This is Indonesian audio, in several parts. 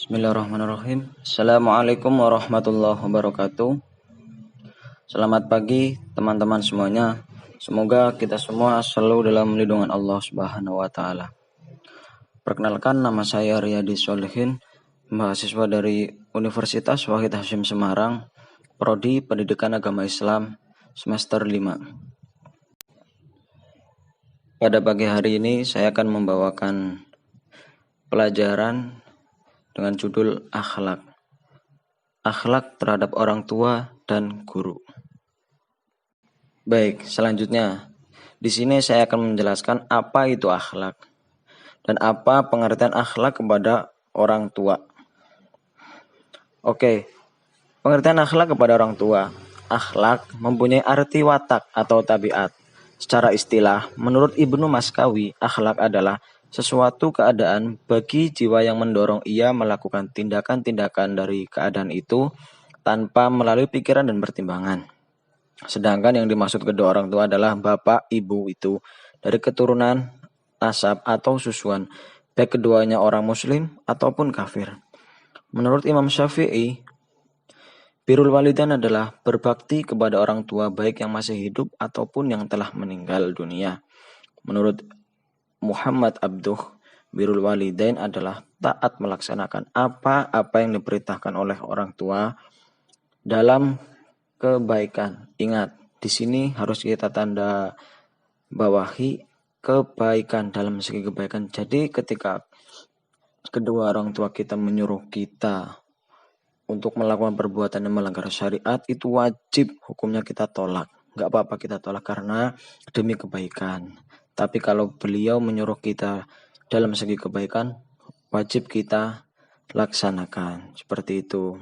Bismillahirrahmanirrahim. Assalamualaikum warahmatullahi wabarakatuh. Selamat pagi teman-teman semuanya. Semoga kita semua selalu dalam lindungan Allah Subhanahu wa taala. Perkenalkan, nama saya Riyadi Solihin, mahasiswa dari Universitas Wahid Hasyim Semarang, Prodi Pendidikan Agama Islam, semester 5. Pada pagi hari ini saya akan membawakan pelajaran dengan judul akhlak. Akhlak terhadap orang tua dan guru. Baik, selanjutnya di sini saya akan menjelaskan apa itu akhlak dan apa pengertian akhlak kepada orang tua. Oke, pengertian akhlak kepada orang tua. Akhlak mempunyai arti watak atau tabiat. Secara istilah, menurut Ibnu Maskawi, akhlak adalah sesuatu keadaan bagi jiwa yang mendorong ia melakukan tindakan-tindakan dari keadaan itu tanpa melalui pikiran dan pertimbangan. Sedangkan yang dimaksud kedua orang tua adalah bapak, ibu itu dari keturunan, nasab atau susuan, baik keduanya orang muslim ataupun kafir. Menurut Imam Syafi'i, birrul walidain adalah berbakti kepada orang tua baik yang masih hidup ataupun yang telah meninggal dunia. Menurut Muhammad Abduh, birrul walidain adalah taat melaksanakan apa-apa yang diperintahkan oleh orang tua dalam kebaikan. Ingat, di sini harus kita tanda bawahi kebaikan, dalam segi kebaikan. Jadi ketika kedua orang tua kita menyuruh kita untuk melakukan perbuatan yang melanggar syariat, itu wajib hukumnya kita tolak. Nggak apa-apa kita tolak karena demi kebaikan. Tapi kalau beliau menyuruh kita dalam segi kebaikan, wajib kita laksanakan. Seperti itu.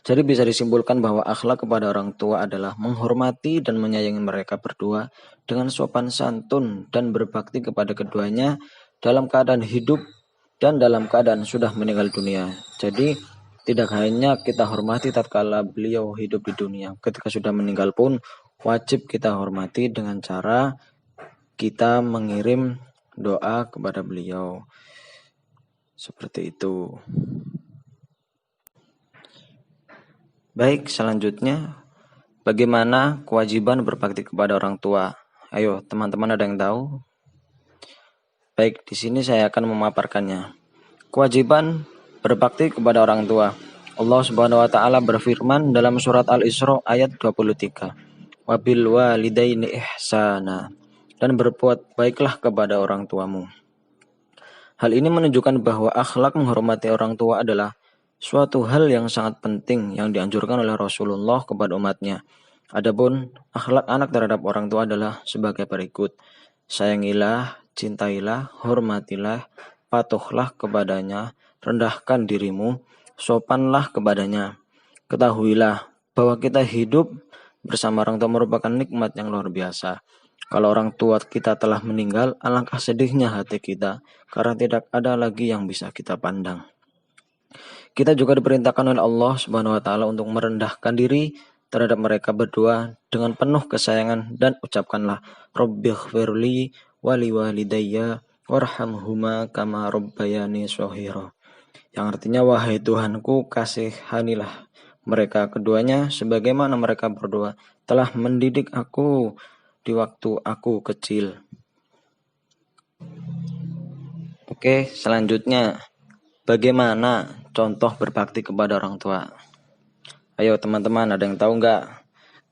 Jadi bisa disimpulkan bahwa akhlak kepada orang tua adalah menghormati dan menyayangi mereka berdua dengan sopan santun dan berbakti kepada keduanya dalam keadaan hidup dan dalam keadaan sudah meninggal dunia. Jadi tidak hanya kita hormati tatkala beliau hidup di dunia, ketika sudah meninggal pun wajib kita hormati dengan cara kita mengirim doa kepada beliau. Seperti itu. Baik, selanjutnya bagaimana kewajiban berbakti kepada orang tua? Ayo, teman-teman ada yang tahu? Baik, di sini saya akan memaparkannya. Kewajiban berbakti kepada orang tua. Allah Subhanahu wa taala berfirman dalam surat Al-Isra ayat 23. Wabil walidaini ihsana. Dan berbuat baiklah kepada orang tuamu. Hal ini menunjukkan bahwa akhlak menghormati orang tua adalah suatu hal yang sangat penting yang dianjurkan oleh Rasulullah kepada umatnya. Adapun akhlak anak terhadap orang tua adalah sebagai berikut. Sayangilah, cintailah, hormatilah, patuhlah kepadanya, rendahkan dirimu, sopanlah kepadanya. Ketahuilah bahwa kita hidup bersama orang tua merupakan nikmat yang luar biasa. Kalau orang tua kita telah meninggal, alangkah sedihnya hati kita karena tidak ada lagi yang bisa kita pandang. Kita juga diperintahkan oleh Allah Subhanahu wa taala untuk merendahkan diri terhadap mereka berdua dengan penuh kesayangan dan ucapkanlah Rabbighfirli wali walidayya warhamhuma kama rabbayani shaghira. Yang artinya, wahai Tuhanku, kasihanilah mereka keduanya sebagaimana mereka berdua telah mendidik aku di waktu aku kecil. Oke, selanjutnya bagaimana contoh berbakti kepada orang tua? Ayo teman-teman, ada yang tahu nggak?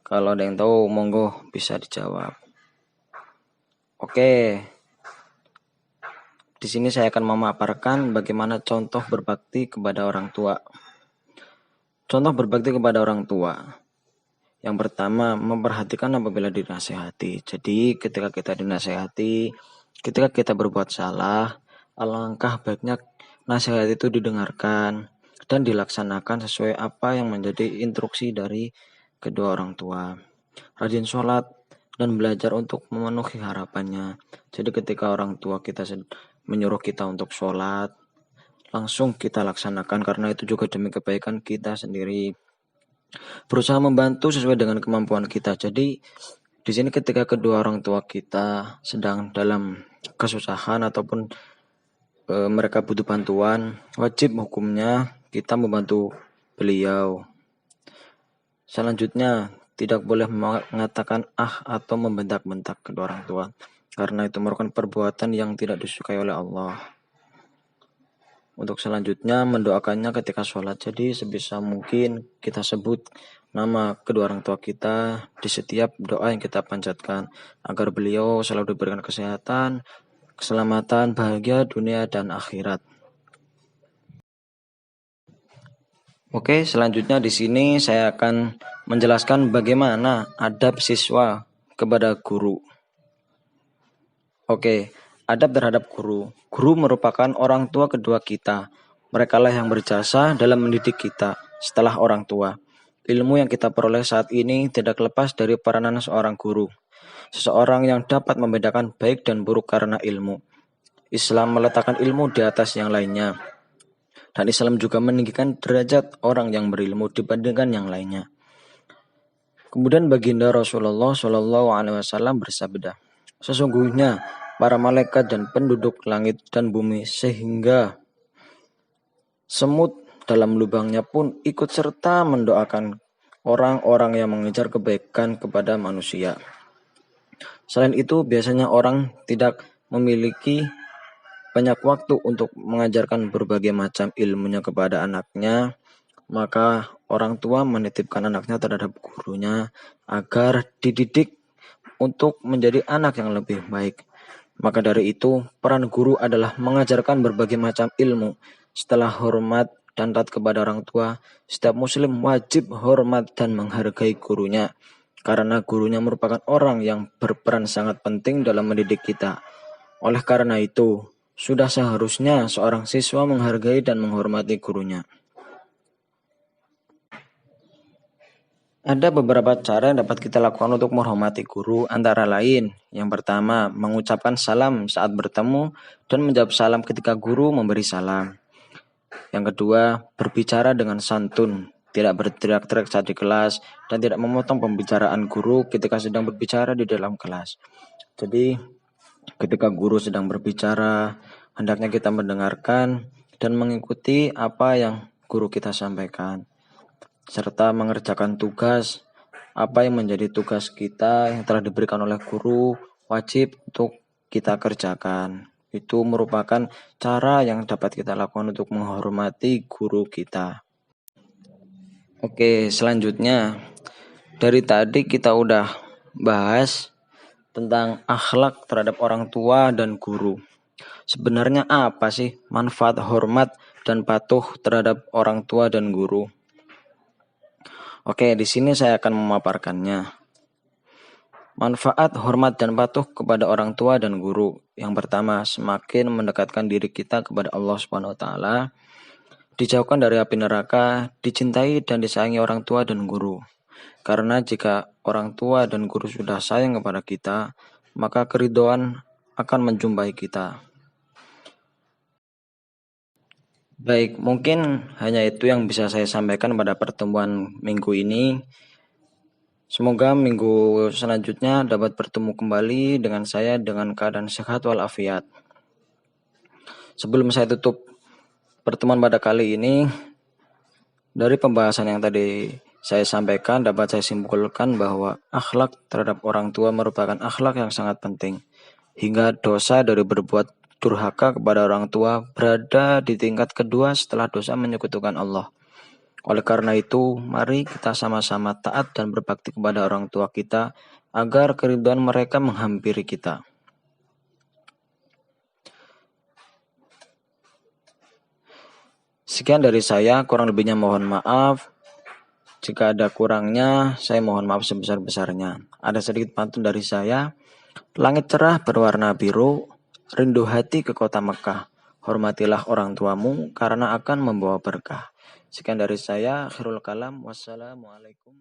Kalau ada yang tahu, monggo bisa dijawab. Oke, di sini saya akan memaparkan bagaimana contoh berbakti kepada orang tua. Contoh berbakti kepada orang tua. Yang pertama, memperhatikan apabila dinasehati. Jadi ketika kita dinasehati, ketika kita berbuat salah, alangkah baiknya nasihat itu didengarkan dan dilaksanakan sesuai apa yang menjadi instruksi dari kedua orang tua. Rajin sholat dan belajar untuk memenuhi harapannya. Jadi ketika orang tua kita menyuruh kita untuk sholat, langsung kita laksanakan karena itu juga demi kebaikan kita sendiri. Berusaha membantu sesuai dengan kemampuan kita. Jadi di sini ketika kedua orang tua kita sedang dalam kesusahan ataupun mereka butuh bantuan, wajib hukumnya kita membantu beliau. Selanjutnya, tidak boleh mengatakan atau membentak-bentak kedua orang tua, karena itu merupakan perbuatan yang tidak disukai oleh Allah. Untuk selanjutnya, mendoakannya ketika sholat. Jadi sebisa mungkin kita sebut nama kedua orang tua kita di setiap doa yang kita panjatkan, agar beliau selalu diberikan kesehatan, keselamatan, bahagia dunia dan akhirat. Oke, selanjutnya di sini saya akan menjelaskan bagaimana adab siswa kepada guru. Oke, adab terhadap guru. Guru merupakan orang tua kedua kita. Merekalah yang berjasa dalam mendidik kita setelah orang tua. Ilmu yang kita peroleh saat ini tidak lepas dari peranan seorang guru. Seseorang yang dapat membedakan baik dan buruk karena ilmu. Islam meletakkan ilmu di atas yang lainnya. Dan Islam juga meninggikan derajat orang yang berilmu dibandingkan yang lainnya. Kemudian baginda Rasulullah Shallallahu Alaihi Wasallam bersabda, sesungguhnya para malaikat dan penduduk langit dan bumi sehingga semut dalam lubangnya pun ikut serta mendoakan orang-orang yang mengejar kebaikan kepada manusia. Selain itu, biasanya orang tidak memiliki banyak waktu untuk mengajarkan berbagai macam ilmunya kepada anaknya, maka orang tua menitipkan anaknya terhadap gurunya agar dididik untuk menjadi anak yang lebih baik. Maka dari itu, peran guru adalah mengajarkan berbagai macam ilmu. Setelah hormat dan taat kepada orang tua, setiap muslim wajib hormat dan menghargai gurunya, karena gurunya merupakan orang yang berperan sangat penting dalam mendidik kita. Oleh karena itu, sudah seharusnya seorang siswa menghargai dan menghormati gurunya. Ada beberapa cara yang dapat kita lakukan untuk menghormati guru, antara lain, yang pertama, mengucapkan salam saat bertemu dan menjawab salam ketika guru memberi salam. Yang kedua, berbicara dengan santun, tidak berteriak-teriak saat di kelas, dan tidak memotong pembicaraan guru ketika sedang berbicara di dalam kelas. Jadi, ketika guru sedang berbicara, hendaknya kita mendengarkan dan mengikuti apa yang guru kita sampaikan, serta mengerjakan tugas apa yang menjadi tugas kita yang telah diberikan oleh guru, wajib untuk kita kerjakan. Itu merupakan cara yang dapat kita lakukan untuk menghormati guru kita. Oke, selanjutnya dari tadi kita udah bahas tentang akhlak terhadap orang tua dan guru. Sebenarnya apa sih manfaat hormat dan patuh terhadap orang tua dan guru? Oke, di sini saya akan memaparkannya. Manfaat hormat dan patuh kepada orang tua dan guru. Yang pertama, semakin mendekatkan diri kita kepada Allah Subhanahu wa taala, dijauhkan dari api neraka, dicintai dan disayangi orang tua dan guru. Karena jika orang tua dan guru sudah sayang kepada kita, maka keridhaan akan menjumpai kita. Baik, mungkin hanya itu yang bisa saya sampaikan pada pertemuan minggu ini. Semoga minggu selanjutnya dapat bertemu kembali dengan saya dengan keadaan sehat walafiat. Sebelum saya tutup pertemuan pada kali ini, dari pembahasan yang tadi saya sampaikan dapat saya simpulkan bahwa akhlak terhadap orang tua merupakan akhlak yang sangat penting. Hingga dosa dari berbuat durhaka kepada orang tua berada di tingkat kedua setelah dosa menyekutukan Allah. Oleh karena itu, mari kita sama-sama taat dan berbakti kepada orang tua kita agar keridhaan mereka menghampiri kita. Sekian dari saya, kurang lebihnya mohon maaf. Jika ada kurangnya, saya mohon maaf sebesar-besarnya. Ada sedikit pantun dari saya. Langit cerah berwarna biru, rindu hati ke kota Mekah. Hormatilah orang tuamu karena akan membawa berkah. Sekian dari saya, akhirul kalam. Wassalamualaikum.